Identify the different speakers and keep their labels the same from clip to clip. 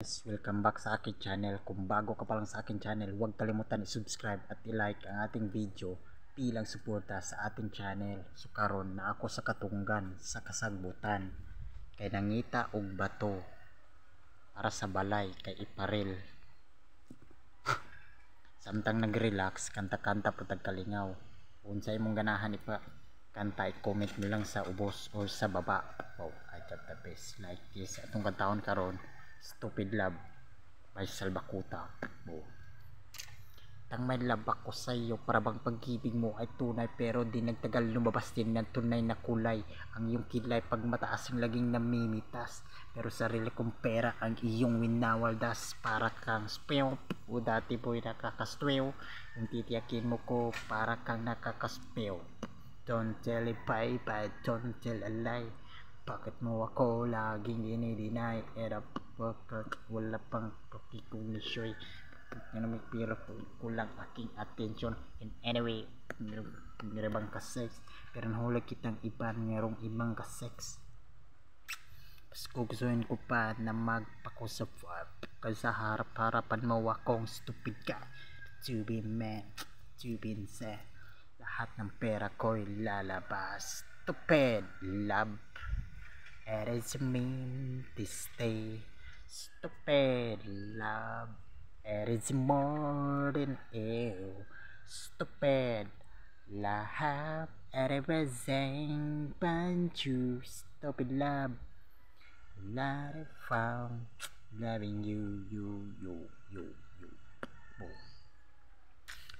Speaker 1: Welcome back sa aking channel. Kung bago ka pa lang sa aking channel, huwag kalimutan i-subscribe at i-like ang ating video bilang suporta sa ating channel. So karon na ako sa katunggan sa kasagbutan kay nangita og bato para sa balay kay iparil. Samtang nag-relax, kanta-kanta po tagkalingaw. Unsay imong ganahan ipa kanta, i-comment mo lang sa ubos or sa baba. Wow, I got the best like this. Atong kantahon karon, Stupid Love by Salbakuta. Oh. Tang may love ako sa iyo, para bang pag-ibig mo ay tunay pero di nagtagal lumabas din ng tunay na kulay. Ang iyong kilay pag mataas ang laging namimitas, pero sarili kong pera ang iyong winawaldas. Para kang spew o dati boy nakakaspew, yung titiyakin mo ko para kang nakakaspew. Don't tell a bye bye, don't tell a lie. Bakit mo ako laging dinideny? Era wala pang pakikunisyoy. Pero kulang aking attention. And anyway, meron ka sex, pero nahulog kitang iba, merong ibang ka sex. Mas gugustuhin ko pa na magpakusap kasi sa harap-harapan mo akong stupid ka. To be man, to be insane. Lahat ng pera ko'y lalabas. Stupid love, it is mean to stay. Stupid love, it is more than you. Stupid love, everything but you. Stupid love, not a found loving you.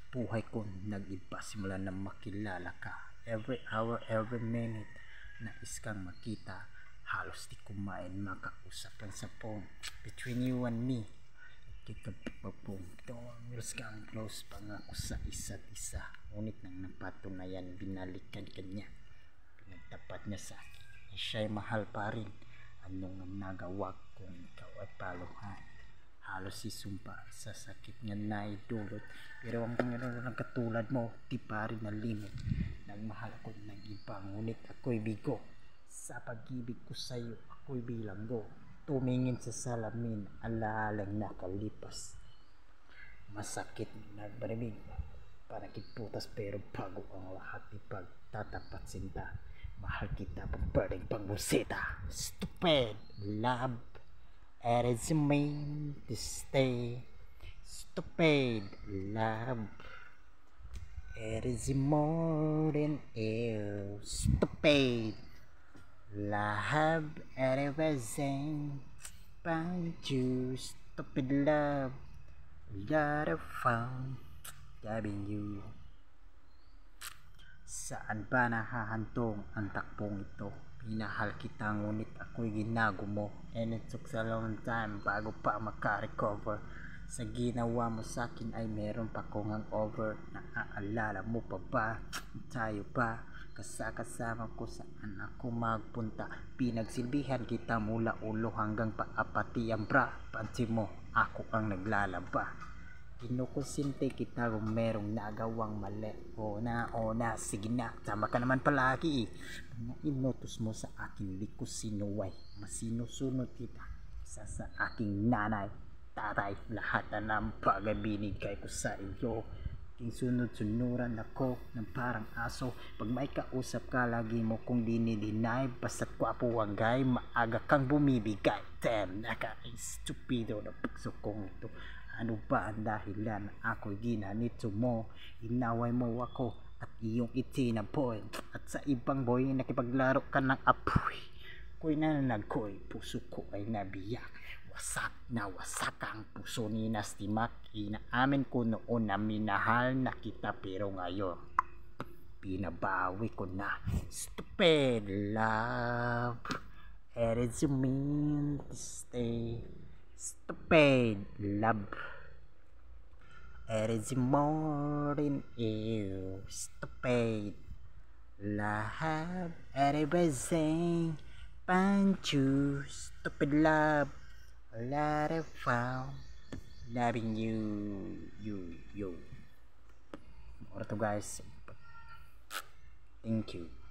Speaker 1: Buhay ko nag-iba simula na makilala ka. Every hour, every minute, nais kang makita. Halos di kumain, makausap lang sa phone. Between you and me, kikapapong doors kang close, pangako sa isa't isa. Ngunit nang napatunayan, binalikan kanya. Pinagtapat niya sa akin na siya'y mahal pa rin. Anong nagawa kung ikaw ay paluhan? Halos isumpa sa sakit nga naidulot, pero ang pangyayari ng katulad mo di pa rin nalimot. Nagmahal ako ng iba, ngunit ako'y bigo. Sa pag-ibig ko sa'yo, ako'y bilanggo. Tumingin sa salamin, alaalang nakalipas. Masakit nagbarimig, panakiputas, pero bago ang lahat, ipagtatapat sinta. Mahal kita pang pwedeng pagbusita. Stupid love, it is mean to stay. Stupid love, it is more than you. Stupid love, everything but you. Stupid love, lot of fun loving you. Saan ba nahahantong ang takbong ito? Pinahal kita ngunit ako'y ginago mo. And it took a long time bago pa makarecover. Sa ginawa mo sa'kin ay meron pa kong hangover. Naaalala mo pa ba? Tayo ba? Kasama ko saan ako magpunta. Pinagsilbihan kita mula ulo hanggang paapati ang bra. Pansin mo, ako ang naglalaba. Kinukonsinte kita kung merong nagawang mali. O na, sige na, tama ka naman palagi. Mga inutos mo sa aking liko sinuway, masinusunod kita. Isa sa aking nanay, tatay, lahat na ng bagay binigay ko sa iyo. Sunod-sunuran ako ng parang aso. Pag may kausap ka, lagi mo kong dinidinay. Basta't kwapo ang gay, maaga kang bumibigay. Damn, naka-stupido na pagso kong ito. Ano ba ang dahilan? Ako'y ginanito mo. Inaway mo ako at iyong itinaboy. At sa ibang boy, nakipaglaro ka ng apoy. Ko'y nananagoy, puso ko ay nabiyak. Wasak na wasak ang puso ni Nastimak. Inaamin ko noon na minahal na kita, pero ngayon binabawi ko na. Stupid love, it is mean to stay. Stupid love, it is more than you. Stupid love, everything but you. Stupid love, a lot of fun loving you. Alright guys, thank you.